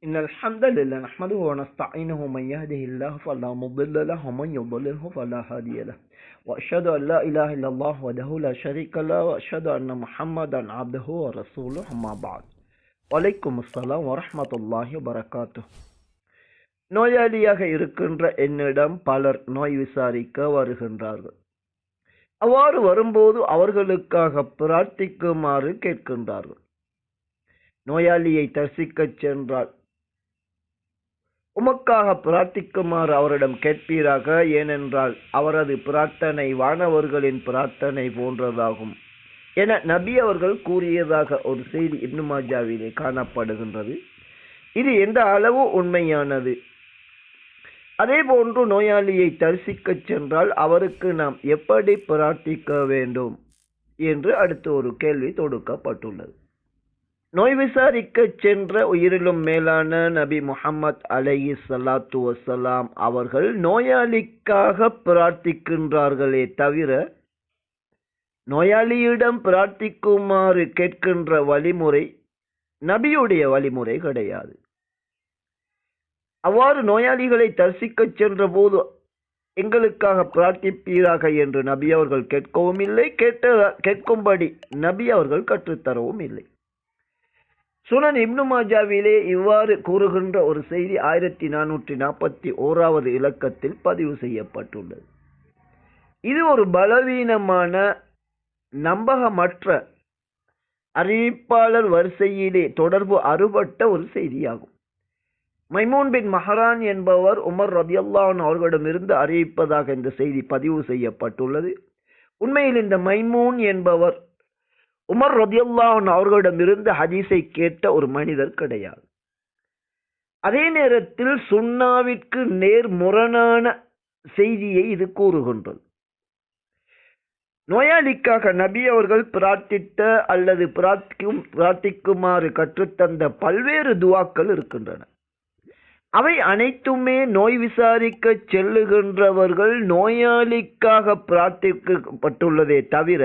إن الحمد لله نحمده ونستعينه من يهده الله فلا مضل له ومن يضلله فلا هادي له وأشهد أن لا إله إلا الله وحده لا شريك له وأشهد أن محمدا عبده ورسوله أما بعد وعليكم السلام ورحمة الله وبركاته. நோயாளியாக இருக்கின்ற என்னிடம் பலர் நோய் விசாரிக்க வருகின்றார்கள். அவ்வாறு வரும்போது அவர்களுக்காக பிரார்த்திக்குமாறு கேட்கின்றார்கள். நோயாளியை தரிசிக்கச் சென்றால் உமக்காக பிரார்த்திக்குமாறு அவரிடம் கேட்பீராக, ஏனென்றால் அவரது பிரார்த்தனை வானவர்களின் பிரார்த்தனை போன்றதாகும் என நபி அவர்கள் கூறியதாக ஒரு செய்தி இப்னு மாஜாவிலே காணப்படுகின்றது. இது எந்த அளவு உண்மையானது? அதே போன்று நோயாளியை தரிசிக்கச் சென்றால் அவருக்கு நாம் எப்படி பிரார்த்திக்க வேண்டும் என்று அடுத்து ஒரு கேள்வி தொடுக்கப்பட்டுள்ளது. நோய் விசாரிக்க சென்ற உயிரிலும் மேலான நபி முஹம்மது அலைஹி ஸலாத்து வஸலாம் அவர்கள் நோயாளிக்காக பிரார்த்திக்கின்றார்களே தவிர நோயாளியிடம் பிரார்த்திக்குமாறு கேட்கின்ற வழிமுறை நபியுடைய வழிமுறை கிடையாது. அவ்வாறு நோயாளிகளை தரிசிக்க சென்ற போது எங்களுக்காக பிரார்த்திப்பீராக என்று நபி அவர்கள் கேட்கவும் இல்லை, கேட்கும்படி நபி அவர்கள் கற்றுத்தரவும் இல்லை. சுனன் இப்னு மாஜாவிலே இவ்வாறு கூறுகின்ற ஒரு செய்தி 1441வது இலக்கத்தில் பதிவு செய்யப்பட்டுள்ளது. இது ஒரு பலவீனமான நம்பகமற்ற அறிவிப்பாளர் வரிசையிலே தொடர்பு அறுபட்ட ஒரு செய்தியாகும். மைமூன் பின் மஹரான் என்பவர் உமர் ரலியல்லாஹு அன்ஹு அவர்களிடமிருந்து அறிவிப்பதாக இந்த செய்தி பதிவு செய்யப்பட்டுள்ளது. உண்மையில் இந்த மைமூன் என்பவர் உமர் ரலியல்லாஹு அன்ஹு அவர்களிடமிருந்து ஹதீஸை கேட்ட ஒரு மனிதர் கிடையாது. அதே நேரத்தில் சுன்னாவிற்கு நேர்முரணான செய்தியை இது கூறுகின்றது. நோயாளிக்காக நபி அவர்கள் பிரார்த்தித்த அல்லது பிரார்த்திக்குமாறு கற்றுத்தந்த பல்வேறு துவாக்கள் இருக்கின்றன. அவை அனைத்துமே நோய் விசாரிக்க செல்லுகின்றவர்கள் நோயாளிக்காக பிரார்த்திக்கப்பட்டுள்ளதே தவிர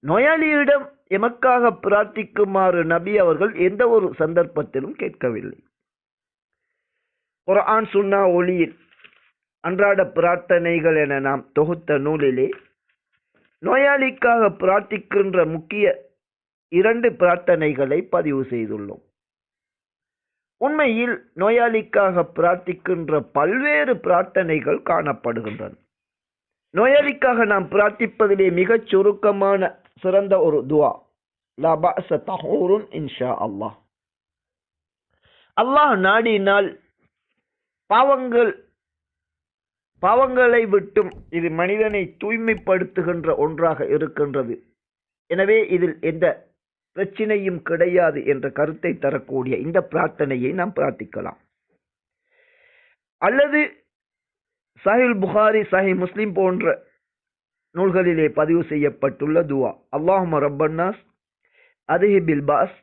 நோயாளியிடம் எமக்காக பிரார்த்திக்குமாறு நபி அவர்கள் எந்த ஒரு சந்தர்ப்பத்திலும் கேட்கவில்லை. குர்ஆன் சுன்னா ஒளியில் அன்றாட பிரார்த்தனைகள் என நாம் தொகுத்த நூலிலே நோயாளிக்காக பிரார்த்திக்கின்ற முக்கிய 2 பிரார்த்தனைகளை பதிவு செய்துள்ளோம். உண்மையில் நோயாளிக்காக பிரார்த்திக்கின்ற பல்வேறு பிரார்த்தனைகள் காணப்படுகின்றன. நோயாளிக்காக நாம் பிரார்த்திப்பதிலே மிகச் சுருக்கமான சிறந்த ஒரு துவா, லா பஅஸ தஹூருன் இன்ஷா அல்லாஹ். அல்லாஹ் நாடினால் பாவங்களை விட்டும் இது மனிதனை தூய்மைப்படுத்துகின்ற ஒன்றாக இருக்கின்றது. எனவே இதில் எந்த பிரச்சனையும் கிடையாது என்ற கருத்தை தரக்கூடிய இந்த பிரார்த்தனையை நாம் பிரார்த்திக்கலாம். அல்லது சஹீஹ் புகாரி, சஹீஹ் முஸ்லிம் போன்ற நூல்களிலே பதிவு செய்யப்பட்டுள்ள துவா, அல்லாஹும்ம ரப்பன்னாஸ் அத்ஹிபில் பாஸ்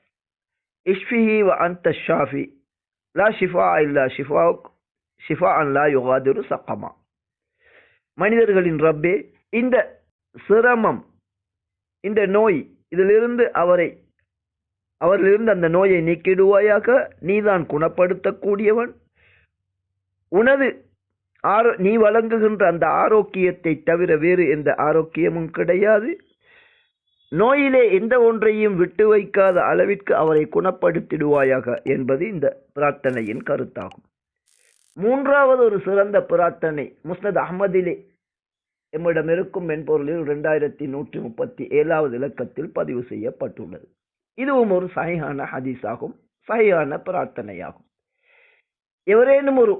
இஷ்ஃபிஹி வ அன்த ஷாஃபி லா ஷிஃபா இல்லா ஷிஃபாஉக் ஷிஃபாஅன் லா யுகாதிரு ஸகமா. மனிதர்களின் ரப்பே, இந்த சிரமம், இந்த நோய், இதிலிருந்து அவரிலிருந்து அந்த நோயை நீக்கிடுவாயாக. நீதான் குணப்படுத்தக்கூடியவன். நீ வழங்குகின்ற அந்த ஆரோக்கியத்தை தவிர வேறு எந்த ஆரோக்கியமும் கிடையாது. நோயிலே எந்த ஒன்றையும் விட்டு வைக்காத அளவிற்கு அவரை குணப்படுத்திடுவாயாக என்பது இந்த பிரார்த்தனையின் கருத்தாகும். 3வது ஒரு சிறந்த பிரார்த்தனை முஸ்னத் அஹ்மதிலே எம்மிடம் இருக்கும் மென்பொருளில் 2137வது இலக்கத்தில் பதிவு செய்யப்பட்டுள்ளது. இதுவும் ஒரு சஹீஹான ஹதீஸாகும், சஹீஹான பிரார்த்தனையாகும். எவரேனும் ஒரு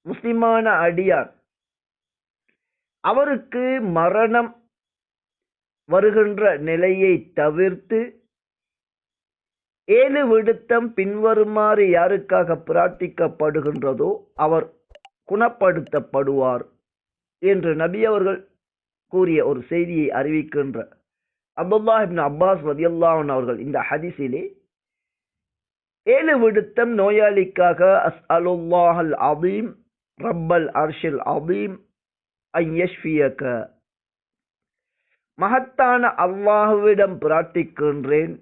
முஸ்லிமான அடியார் அவருக்கு மரணம் வருகின்ற நிலையை தவிர்த்து 7 விடுத்தம் பின்வருமாறு யாருக்காக பிரார்த்திக்கப்படுகின்றதோ அவர் குணப்படுத்தப்படுவார் என்று நபி அவர்கள் கூறிய ஒரு செய்தியை அறிவிக்கின்ற அப்துல்லாஹ் இப்னு அப்பாஸ் ரலியல்லாஹு அன்ஹு அவர்கள் இந்த ஹதீஸிலே 7 விடுத்தம் நோயாளிக்காக அஸ்அலுல்லாஹல் அதீம் ரப்பல் அர்ஷில் அதீம் அன் யஷ்ஃபியக, மகத்தான அல்லாஹ்விடம் பிரார்த்திக்கின்றேன்,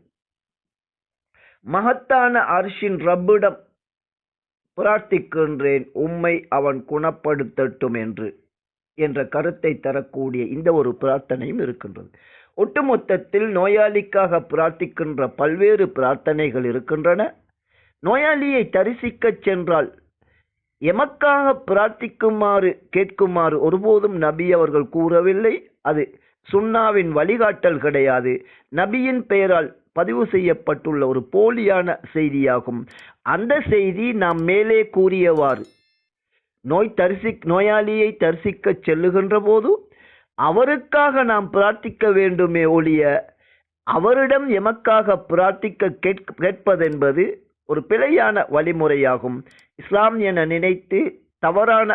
மகத்தான அர்ஷின் ரப்பிடம் பிரார்த்திக்கின்றேன், உம்மை அவன் குணப்படுத்தட்டும் என்ற கருத்தை தரக்கூடிய இந்த ஒரு பிரார்த்தனையும் இருக்கின்றது. ஒட்டுமொத்தத்தில் நோயாளிக்காக பிரார்த்திக்கின்ற பல்வேறு பிரார்த்தனைகள் இருக்கின்றன. நோயாளியை தரிசிக்கச் சென்றால் எமக்காக பிரார்த்திக்குமாறு கேட்குமாறு ஒருபோதும் நபி அவர்கள் கூறவில்லை. அது சுன்னாவின் வழிகாட்டல் கிடையாது. நபியின் பெயரால் பதிவு செய்யப்பட்டுள்ள ஒரு போலியான செய்தியாகும். அந்த செய்தி நாம் மேலே கூறியவாறு நோயாளியை தரிசிக்க செல்லுகின்ற போது அவருக்காக நாம் பிரார்த்திக்க வேண்டுமே ஒழிய அவரிடம் எமக்காக பிரார்த்திக்க கேட்பதென்பது ஒரு பிழையான வழிமுறையாகும். இஸ்லாம் என நினைத்து தவறான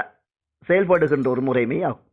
செயல்படுகின்ற ஒரு முறைமையாகும்.